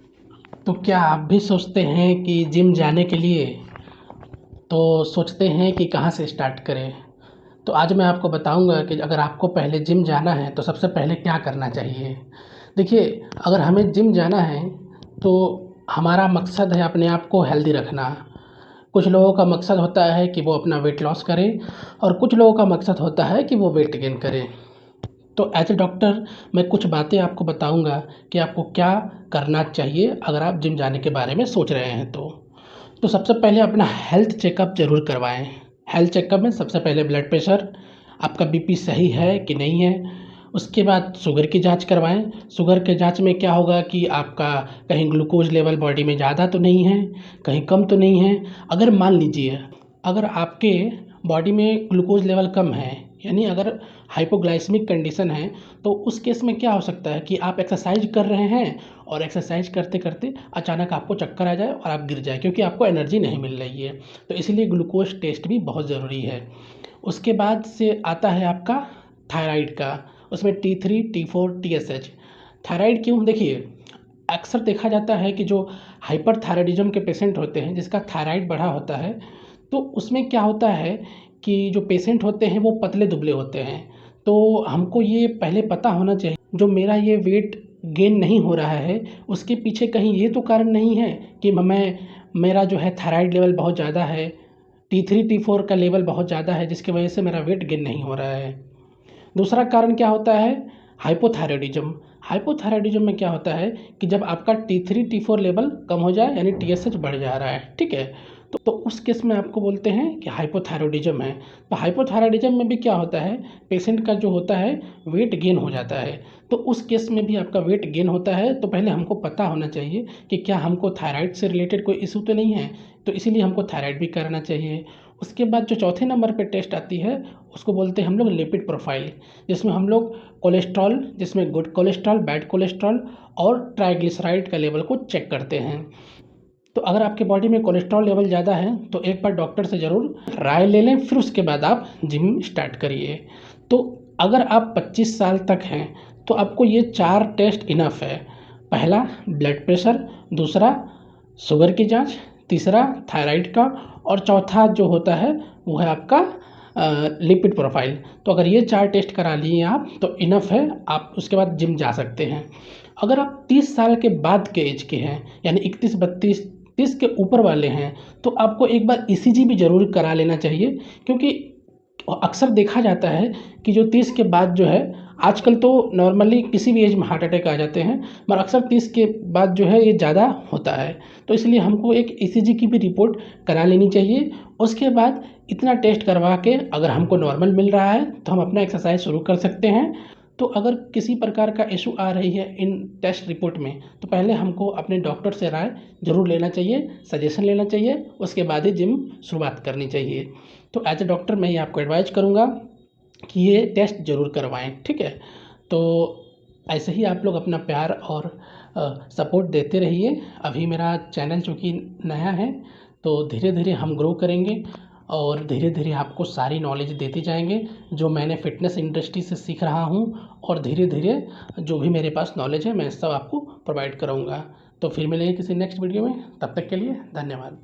तो क्या आप भी सोचते हैं कि जिम जाने के लिए तो सोचते हैं कि कहाँ से स्टार्ट करें? तो आज मैं आपको बताऊँगा कि अगर आपको पहले जिम जाना है तो सबसे पहले क्या करना चाहिए। देखिए, अगर हमें जिम जाना है तो हमारा मकसद है अपने आप को हेल्दी रखना। कुछ लोगों का मकसद होता है कि वो अपना वेट लॉस करें और कुछ लोगों का मकसद होता है कि वो वेट गेन करें। तो एज ए डॉक्टर मैं कुछ बातें आपको बताऊंगा कि आपको क्या करना चाहिए अगर आप जिम जाने के बारे में सोच रहे हैं तो सबसे पहले अपना हेल्थ चेकअप ज़रूर करवाएं। हेल्थ चेकअप में सबसे पहले ब्लड प्रेशर, आपका बीपी सही है कि नहीं है। उसके बाद शुगर की जांच करवाएं। शुगर के जांच में क्या होगा कि आपका कहीं ग्लूकोज लेवल बॉडी में ज़्यादा तो नहीं है, कहीं कम तो नहीं है। अगर मान लीजिए अगर आपके बॉडी में ग्लूकोज लेवल कम है, यानी अगर हाइपोग्लाइसेमिक कंडीशन है, तो उस केस में क्या हो सकता है कि आप एक्सरसाइज कर रहे हैं और एक्सरसाइज करते करते अचानक आपको चक्कर आ जाए और आप गिर जाए, क्योंकि आपको एनर्जी नहीं मिल रही है। तो इसीलिए ग्लूकोज टेस्ट भी बहुत ज़रूरी है। उसके बाद से आता है आपका थायराइड का। उसमें T3 T4 TSH। थायराइड क्यों? देखिए, अक्सर देखा जाता है कि जो हाइपरथायराइडिज्म के पेशेंट होते हैं जिसका थायराइड बढ़ा होता है, तो उसमें क्या होता है कि जो पेशेंट होते हैं वो पतले दुबले होते हैं। तो हमको ये पहले पता होना चाहिए जो मेरा ये वेट गेन नहीं हो रहा है उसके पीछे कहीं ये तो कारण नहीं है कि मेरा जो है थायराइड लेवल बहुत ज़्यादा है, T3 T4 का लेवल बहुत ज़्यादा है जिसकी वजह से मेरा वेट गेन नहीं हो रहा है। दूसरा कारण क्या होता है? हाइपोथायराइडिज्म। हाइपोथायराइडिज्म में क्या होता है कि जब आपका T3 T4 लेवल कम हो जाए, यानी TSH बढ़ जा रहा है, ठीक है? तो उस केस में आपको बोलते हैं कि हाइपोथायराइडिज्म है। तो हाइपोथायराइडिज्म में भी क्या होता है, पेशेंट का जो होता है वेट गेन हो जाता है। तो उस केस में भी आपका वेट गेन होता है, तो पहले हमको पता होना चाहिए कि क्या हमको थायराइड से रिलेटेड कोई इशू तो नहीं है, तो इसीलिए हमको थायराइड भी करना चाहिए। उसके बाद जो चौथे नंबर पे टेस्ट आती है उसको बोलते हैं हम लोग लिपिड प्रोफाइल, जिसमें हम लोग कोलेस्ट्रॉल, जिसमें गुड कोलेस्ट्रॉल, बैड कोलेस्ट्रॉल और ट्राइग्लिसराइड का लेवल को चेक करते हैं। तो अगर आपके बॉडी में कोलेस्ट्रॉल लेवल ज़्यादा है तो एक बार डॉक्टर से ज़रूर राय ले लें, फिर उसके बाद आप जिम स्टार्ट करिए। तो अगर आप 25 साल तक हैं तो आपको ये 4 टेस्ट इनफ है। पहला ब्लड प्रेशर, दूसरा शुगर की जांच, तीसरा थायराइड का और चौथा जो होता है वो है आपका लिपिड प्रोफाइल। तो अगर ये 4 टेस्ट करा लिए आप तो इनफ है, आप उसके बाद जिम जा सकते हैं। अगर आप 30 साल के बाद के एज के हैं, यानी 31 32 30 के ऊपर वाले हैं, तो आपको एक बार ईसीजी भी ज़रूर करा लेना चाहिए, क्योंकि अक्सर देखा जाता है कि जो 30 के बाद जो है, आजकल तो नॉर्मली किसी भी एज में हार्ट अटैक आ जाते हैं, पर अक्सर 30 के बाद जो है ये ज़्यादा होता है। तो इसलिए हमको एक ईसीजी की भी रिपोर्ट करा लेनी चाहिए। उसके बाद इतना टेस्ट करवा के अगर हमको नॉर्मल मिल रहा है तो हम अपना एक्सरसाइज शुरू कर सकते हैं। तो अगर किसी प्रकार का इशू आ रही है इन टेस्ट रिपोर्ट में, तो पहले हमको अपने डॉक्टर से राय ज़रूर लेना चाहिए, सजेशन लेना चाहिए, उसके बाद ही जिम शुरुआत करनी चाहिए। तो एज ए डॉक्टर मैं ये आपको एडवाइज करूँगा कि ये टेस्ट ज़रूर करवाएं, ठीक है? तो ऐसे ही आप लोग अपना प्यार और सपोर्ट देते रहिए। अभी मेरा चैनल चूँकि नया है तो धीरे धीरे हम ग्रो करेंगे और धीरे धीरे आपको सारी नॉलेज देते जाएंगे जो मैंने फ़िटनेस इंडस्ट्री से सीख रहा हूँ, और धीरे धीरे जो भी मेरे पास नॉलेज है मैं सब आपको प्रोवाइड करूँगा। तो फिर मिलेंगे किसी नेक्स्ट वीडियो में, तब तक के लिए धन्यवाद।